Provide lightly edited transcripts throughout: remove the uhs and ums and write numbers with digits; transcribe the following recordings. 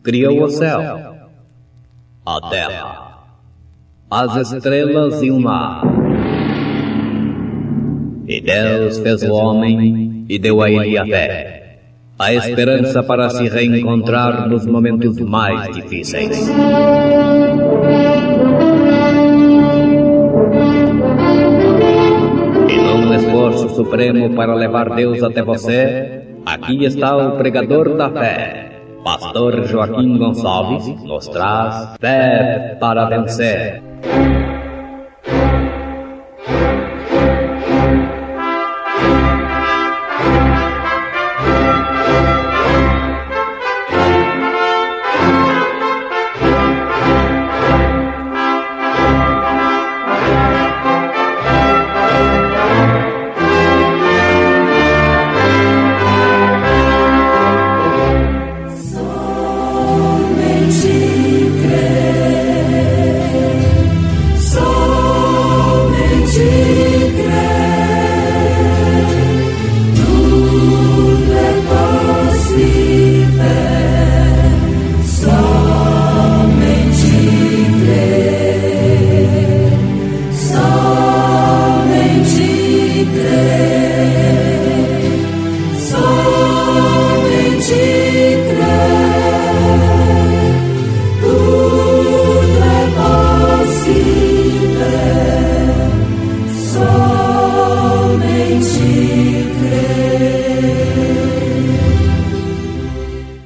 criou o céu, a terra, as estrelas e o mar. E Deus fez o homem e deu a ele a fé, a esperança para se reencontrar nos momentos mais difíceis. E num esforço supremo para levar Deus até você, aqui está o pregador da fé, Pastor Joaquim Gonçalves, nos traz fé para vencer.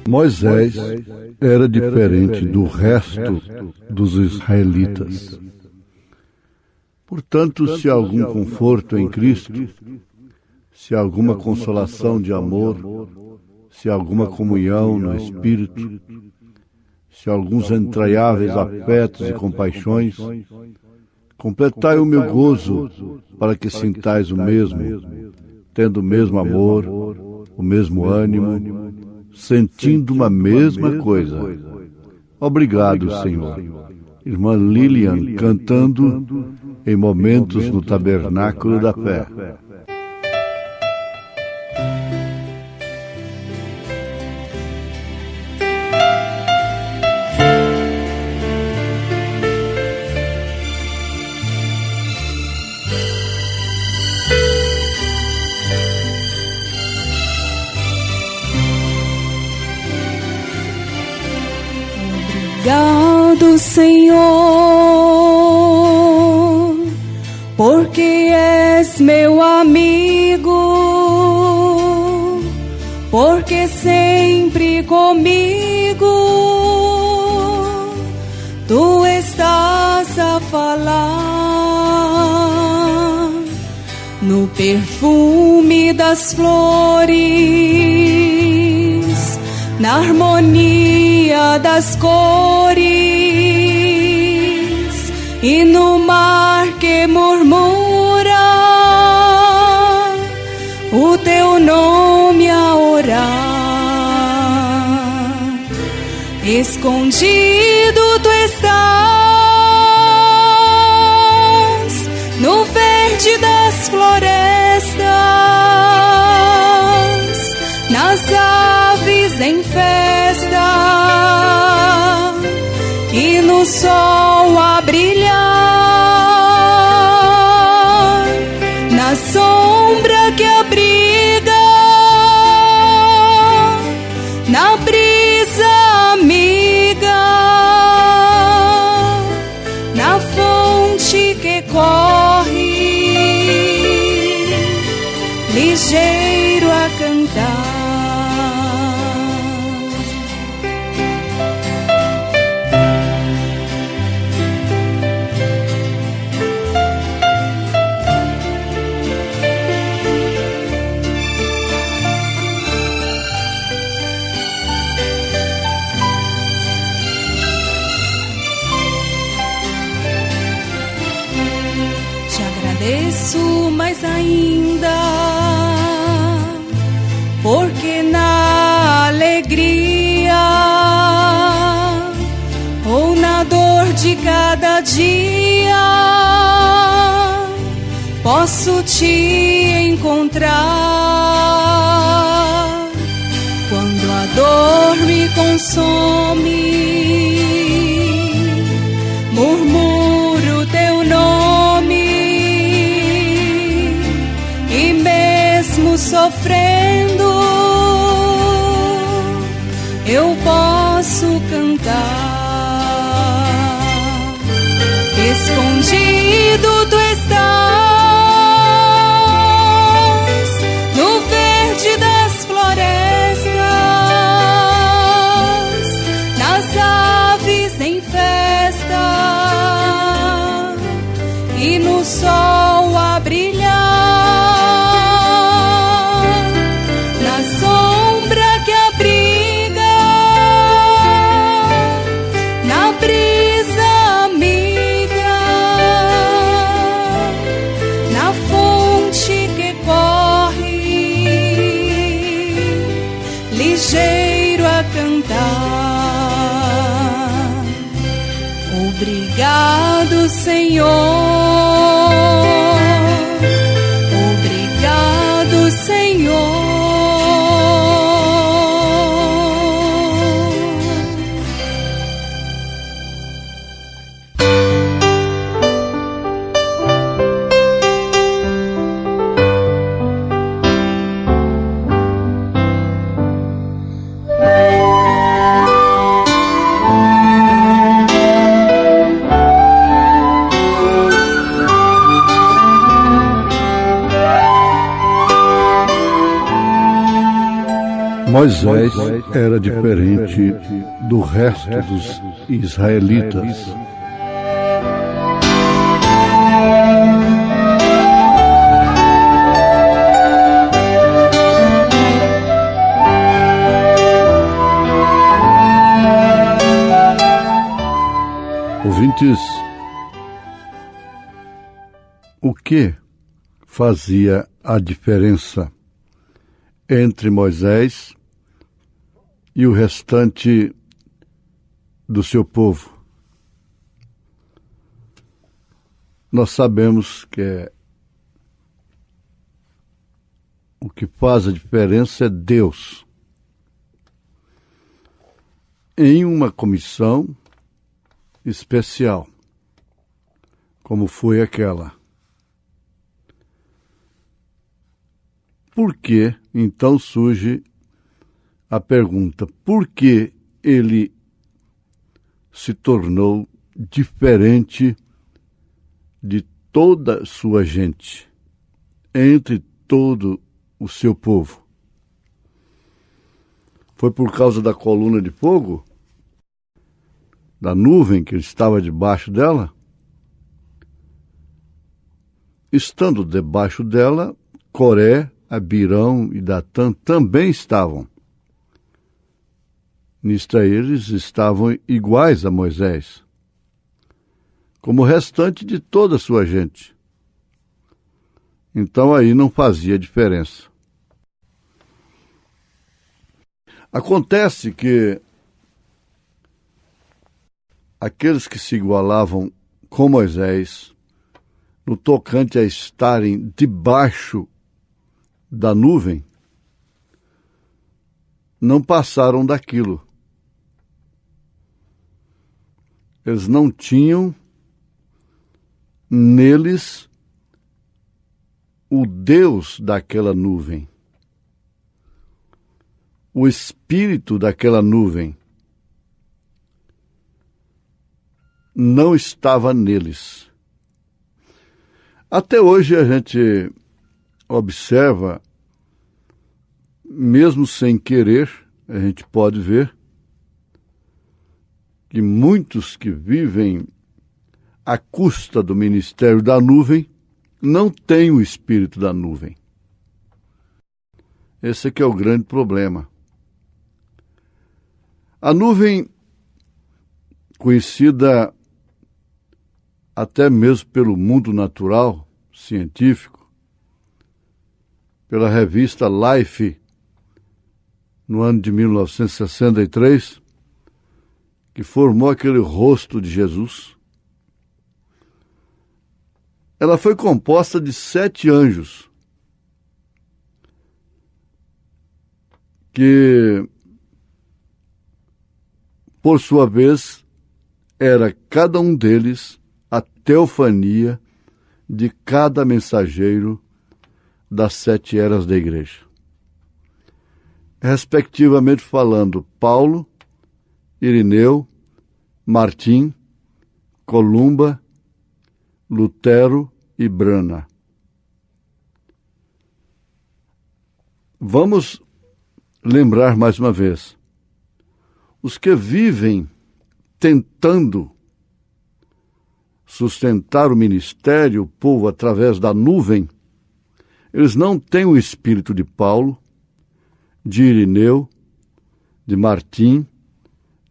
Moisés era diferente do resto dos israelitas. Portanto, se há algum conforto em Cristo, se há alguma consolação de amor, se há alguma comunhão no Espírito, se há alguns entranháveis afetos e compaixões, completai o meu gozo para que sintais o mesmo, tendo o mesmo amor, o mesmo ânimo, sentindo uma mesma coisa. Obrigado, Senhor. Irmã Lilian cantando em momentos no Tabernáculo da Fé. Obrigado, Senhor, porque és meu amigo, porque sempre comigo tu estás a falar no perfume das flores, na harmonia das cores e no mar que murmura o teu nome a orar. Escondido tu estás no verde das florestas, nas aves em festa e no sol a brilhar, na sombra que abriga, na brisa amiga, na fonte que corre ligeiro a cantar. Agradeço mais ainda, porque na alegria ou na dor de cada dia posso te encontrar. Quando a dor me consome posso cantar. Escondido tu estás no verde das florestas, nas aves em festa e no sol a brilhar. Obrigado, Senhor. Obrigado, Senhor. Moisés era diferente do resto dos israelitas. Ouvintes, o que fazia a diferença entre Moisés e o restante do seu povo? Nós sabemos que o que faz a diferença é Deus. Em uma comissão especial, como foi aquela. Por que, então, surge a pergunta: por que ele se tornou diferente de toda a sua gente, entre todo o seu povo? Foi por causa da coluna de fogo? Da nuvem que estava debaixo dela? Estando debaixo dela, Coré, Abirão e Datã também estavam. Nisto eles estavam iguais a Moisés, como o restante de toda a sua gente. Então aí não fazia diferença. Acontece que aqueles que se igualavam com Moisés, no tocante a estarem debaixo da nuvem, não passaram daquilo. Eles não tinham neles o Deus daquela nuvem, o espírito daquela nuvem não estava neles. Até hoje a gente observa, mesmo sem querer, a gente pode ver que muitos que vivem à custa do ministério da nuvem não têm o espírito da nuvem. Esse aqui é o grande problema. A nuvem, conhecida até mesmo pelo mundo natural, científico, pela revista Life, no ano de 1963, que formou aquele rosto de Jesus, ela foi composta de 7 anjos, que, por sua vez, era cada um deles a teofania de cada mensageiro das 7 eras da igreja. Respectivamente falando, Paulo, Irineu, Martim, Columba, Lutero e Brana. Vamos lembrar mais uma vez. Os que vivem tentando sustentar o ministério, o povo, através da nuvem, eles não têm o espírito de Paulo, de Irineu, de Martim,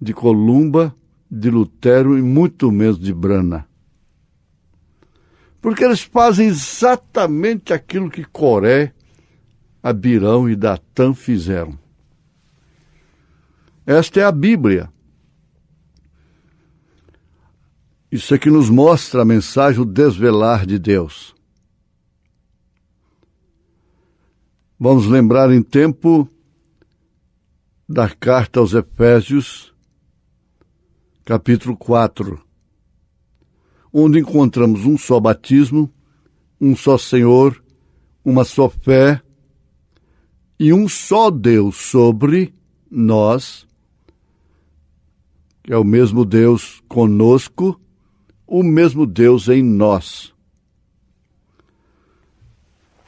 de Columba, de Lutero e muito menos de Brana. Porque eles fazem exatamente aquilo que Coré, Abirão e Datã fizeram. Esta é a Bíblia. Isso é que nos mostra a mensagem, o desvelar de Deus. Vamos lembrar em tempo da carta aos Efésios, capítulo 4, onde encontramos um só batismo, um só Senhor, uma só fé e um só Deus sobre nós, que é o mesmo Deus conosco, o mesmo Deus em nós.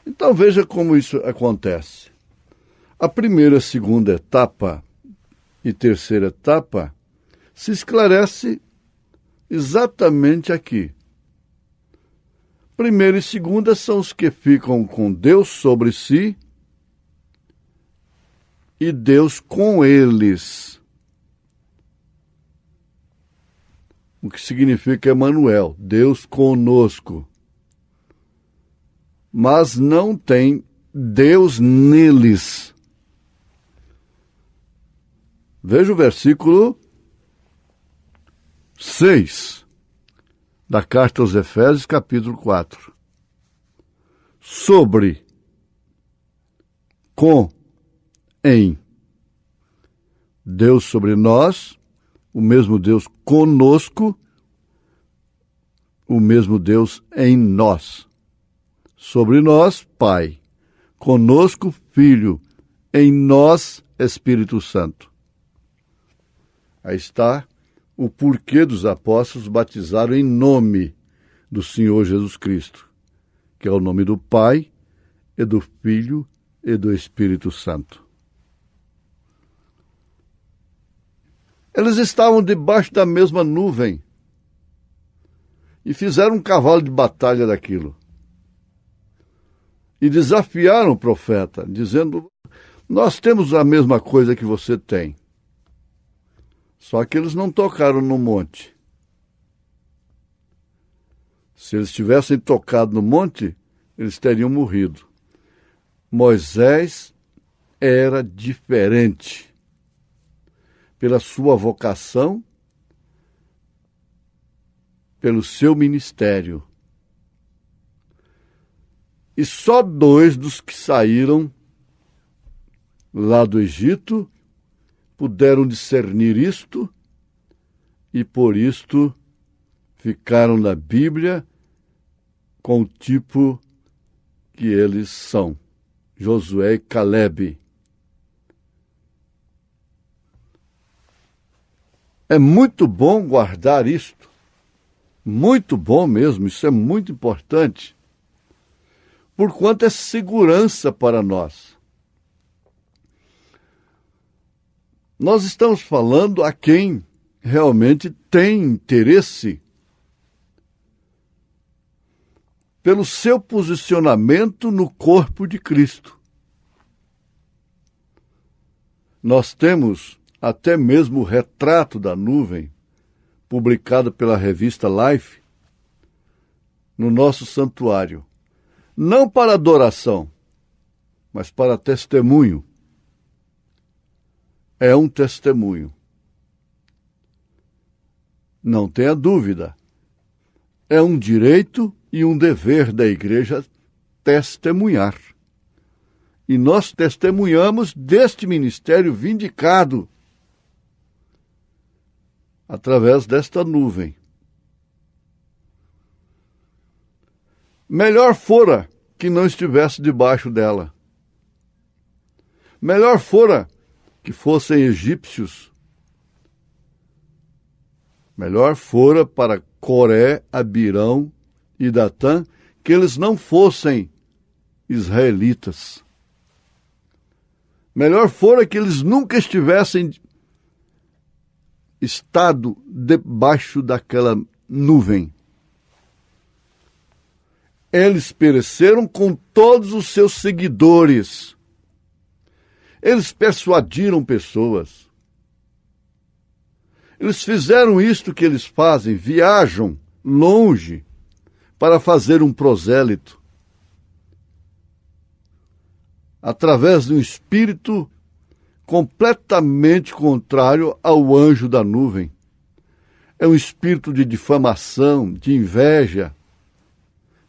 Então veja como isso acontece. A primeira, segunda etapa e terceira etapa se esclarece exatamente aqui. Primeira e segunda são os que ficam com Deus sobre si e Deus com eles. O que significa Emanuel, Deus conosco. Mas não tem Deus neles. Veja o versículo 6 da carta aos Efésios, capítulo 4. Sobre, com, em. Deus sobre nós, o mesmo Deus conosco, o mesmo Deus em nós. Sobre nós, Pai. Conosco, Filho. Em nós, Espírito Santo. Aí está o porquê dos apóstolos batizaram em nome do Senhor Jesus Cristo, que é o nome do Pai, e do Filho e do Espírito Santo. Eles estavam debaixo da mesma nuvem e fizeram um cavalo de batalha daquilo. E desafiaram o profeta, dizendo: nós temos a mesma coisa que você tem. Só que eles não tocaram no monte. Se eles tivessem tocado no monte, eles teriam morrido. Moisés era diferente. Pela sua vocação, pelo seu ministério. E só 2 dos que saíram lá do Egito puderam discernir isto e por isto ficaram na Bíblia com o tipo que eles são, Josué e Calebe. É muito bom guardar isto, muito bom mesmo, isso é muito importante, porquanto é segurança para nós. Nós estamos falando a quem realmente tem interesse pelo seu posicionamento no corpo de Cristo. Nós temos até mesmo o retrato da nuvem, publicado pela revista Life, no nosso santuário. Não para adoração, mas para testemunho. É um testemunho. Não tenha dúvida. É um direito e um dever da igreja testemunhar. E nós testemunhamos deste ministério vindicado através desta nuvem. Melhor fora que não estivesse debaixo dela. Melhor fora que fossem egípcios Melhor fora para Coré, Abirão e Datã que eles não fossem israelitas. Melhor fora que eles nunca estivessem estado debaixo daquela nuvem. Eles pereceram com todos os seus seguidores. Eles persuadiram pessoas. Eles fizeram isto que eles fazem, viajam longe para fazer um prosélito. Através de um espírito completamente contrário ao anjo da nuvem. É um espírito de difamação, de inveja,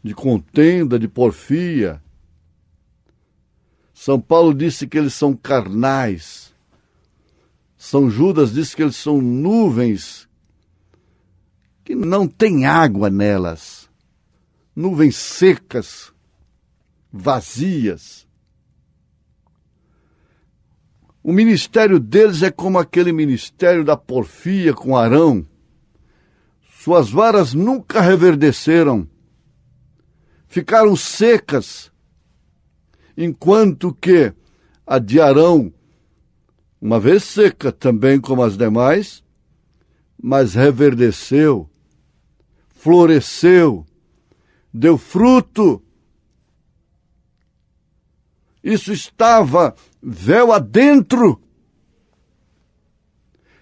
de contenda, de porfia. São Paulo disse que eles são carnais. São Judas disse que eles são nuvens que não tem água nelas. Nuvens secas, vazias. O ministério deles é como aquele ministério da porfia com Arão. Suas varas nunca reverdeceram. Ficaram secas, enquanto que a de Arão, uma vez seca também como as demais, mas reverdeceu, floresceu, deu fruto. Isso estava véu adentro.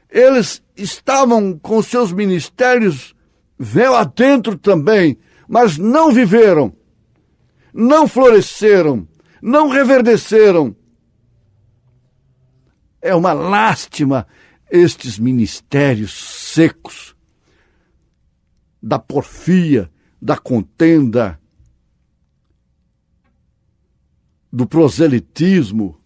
Eles estavam com seus ministérios véu adentro também, mas não viveram, não floresceram, não reverdeceram. É uma lástima estes ministérios secos da porfia, da contenda, do proselitismo.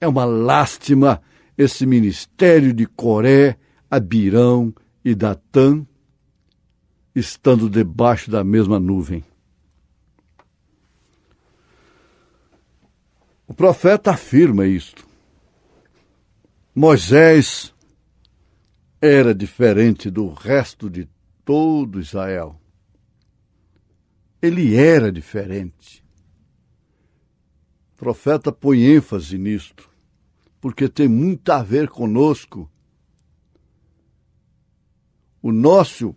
É uma lástima esse ministério de Coré, Abirão e Datã estando debaixo da mesma nuvem. O profeta afirma isto. Moisés era diferente do resto de todo Israel. Ele era diferente. O profeta põe ênfase nisto, porque tem muito a ver conosco. O nosso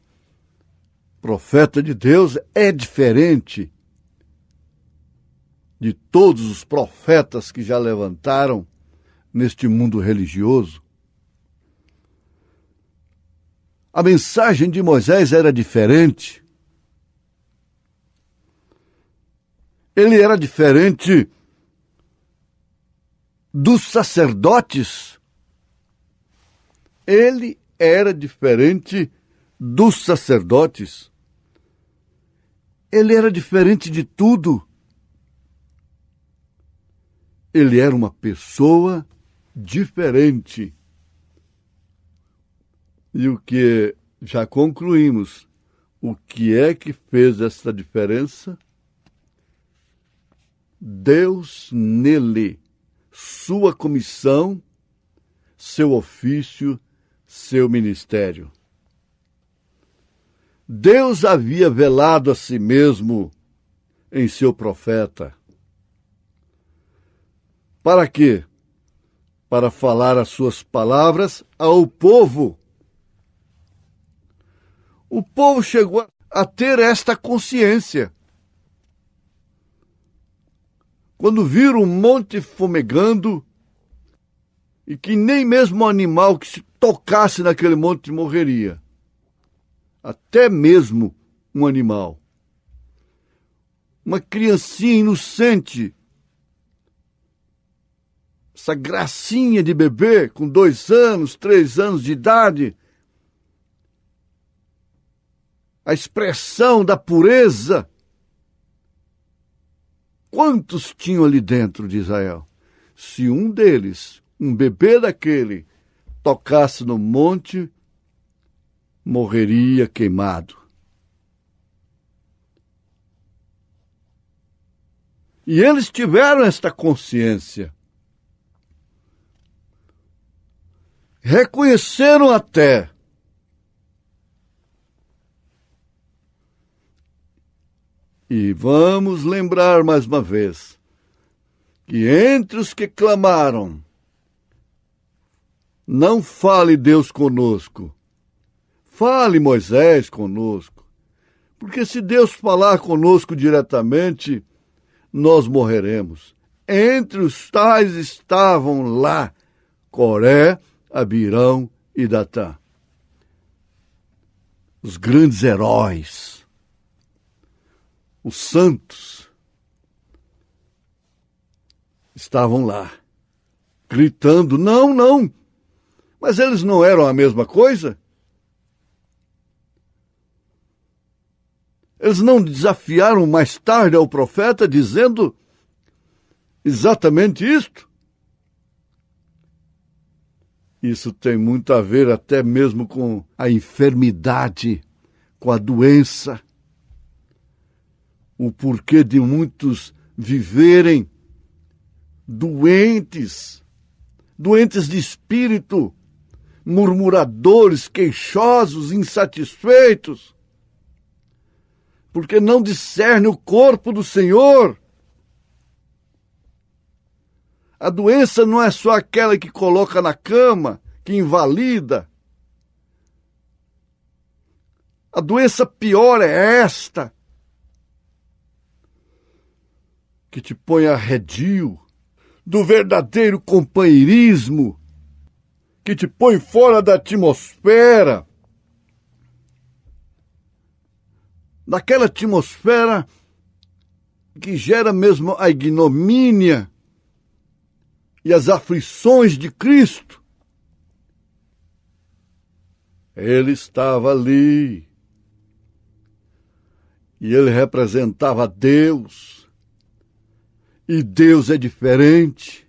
profeta de Deus é diferente de todos os profetas que já levantaram neste mundo religioso. A mensagem de Moisés era diferente. Ele era diferente dos sacerdotes. Ele era diferente dos sacerdotes. Ele era diferente de tudo. Ele era uma pessoa diferente. E o que já concluímos, o que é que fez essa diferença? Deus nele, sua comissão, seu ofício, seu ministério. Deus havia velado a si mesmo em seu profeta. Para quê? Para falar as suas palavras ao povo. O povo chegou a ter esta consciência. Quando viram um monte fumegando e que nem mesmo um animal que se tocasse naquele monte morreria. Até mesmo um animal. Uma criancinha inocente, essa gracinha de bebê com 2 anos, 3 anos de idade, a expressão da pureza. Quantos tinham ali dentro de Israel? Se um deles, um bebê daquele, tocasse no monte, morreria queimado. E eles tiveram esta consciência. reconheceram até e vamos lembrar mais uma vez que entre os que clamaram, não fale Deus conosco, fale Moisés conosco, porque se Deus falar conosco diretamente, nós morreremos. Entre os tais estavam lá Coré, Abirão e Datã, os grandes heróis, os santos, estavam lá, gritando, não, não, mas eles não eram a mesma coisa? Eles não desafiaram mais tarde ao profeta dizendo exatamente isto? Isso tem muito a ver até mesmo com a enfermidade, com a doença, o porquê de muitos viverem doentes de espírito, murmuradores, queixosos, insatisfeitos, porque não discerne o corpo do Senhor. A doença não é só aquela que coloca na cama, que invalida. A doença pior é esta, que te põe arredio do verdadeiro companheirismo, que te põe fora da atmosfera, daquela atmosfera que gera mesmo a ignomínia e as aflições de Cristo. Ele estava ali e ele representava Deus. E Deus é diferente.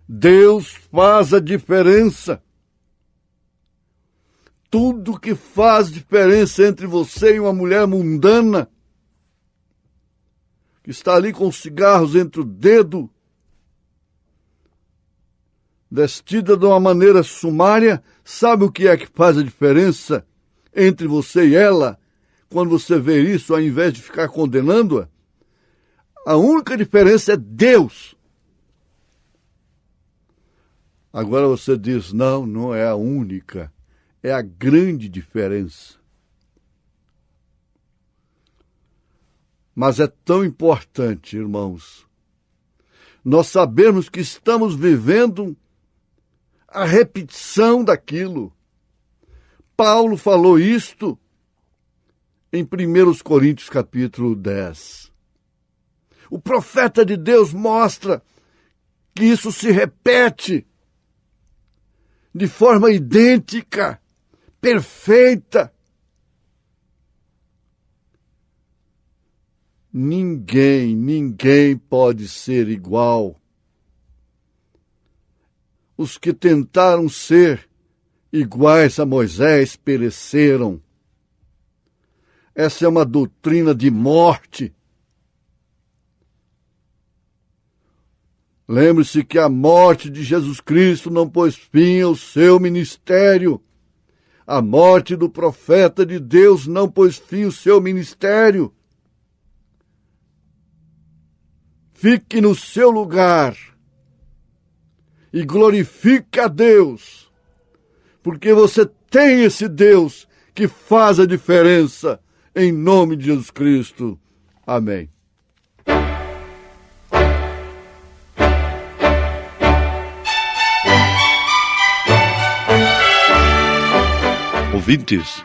Deus faz a diferença. Tudo que faz diferença entre você e uma mulher mundana, que está ali com cigarros entre o dedo, vestida de uma maneira sumária, sabe o que é que faz a diferença entre você e ela? Quando você vê isso, ao invés de ficar condenando-a, a única diferença é Deus. Agora você diz, não, não é a única, é a grande diferença. Mas é tão importante, irmãos, nós sabermos que estamos vivendo a repetição daquilo. Paulo falou isto em 1 Coríntios capítulo 10. O profeta de Deus mostra que isso se repete de forma idêntica, perfeita. Ninguém pode ser igual. Os que tentaram ser iguais a Moisés pereceram. Essa é uma doutrina de morte. Lembre-se que a morte de Jesus Cristo não pôs fim ao seu ministério. A morte do profeta de Deus não pôs fim ao seu ministério. Fique no seu lugar e glorifique a Deus, porque você tem esse Deus que faz a diferença, em nome de Jesus Cristo. Amém. Ouvintes,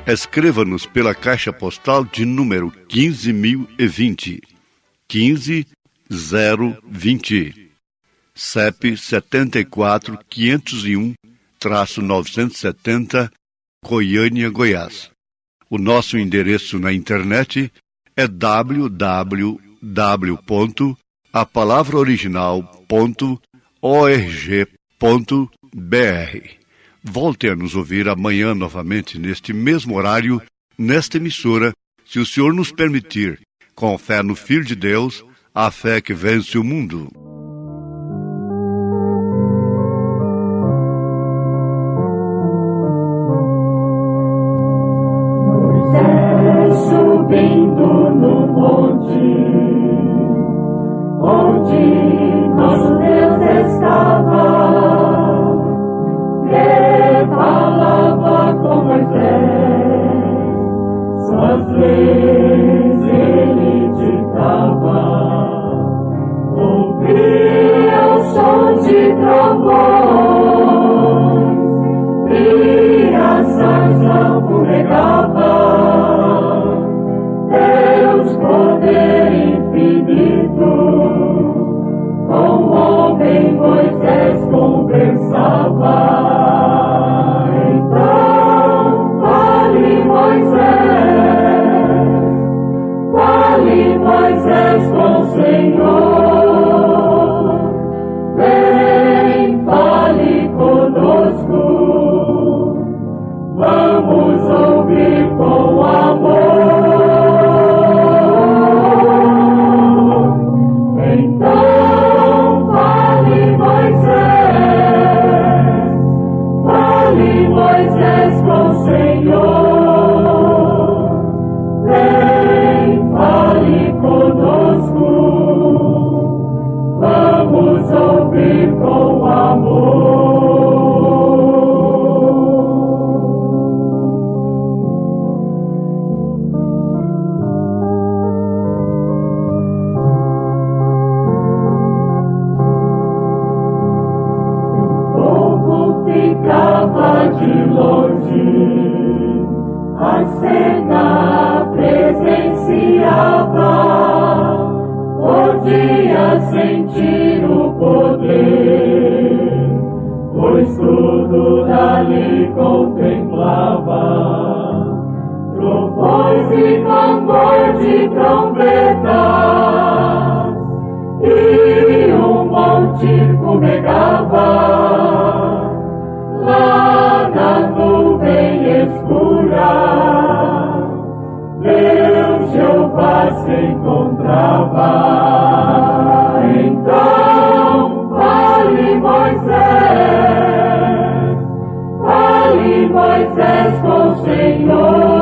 escreva-nos pela caixa postal de número 15.020, 15020, CEP 74.501-970, Goiânia, Goiás. O nosso endereço na internet é www.apalavraoriginal.org.br. Volte a nos ouvir amanhã novamente neste mesmo horário, nesta emissora, se o Senhor nos permitir, com fé no Filho de Deus, a fé que vence o mundo. estava, que falava com Moisés, suas leis ele ditava, ouvia o som de trovões e a sarça fumegava. Deus, poder infinito, com o homem Moisés conversava. Então, fale Moisés com o Senhor. Vem, fale conosco, vamos ouvir com amor. Moisés com o Senhor, vem, fale conosco, vamos ouvir com amor. O povo ficava de longe, a cena presenciava, podia sentir o poder, pois tudo dali contemplava, trovões e tambor de trombetas, e um monte fumegava. Lá na nuvem escura, Deus Jeová se encontrava. Então, fale Moisés com o Senhor.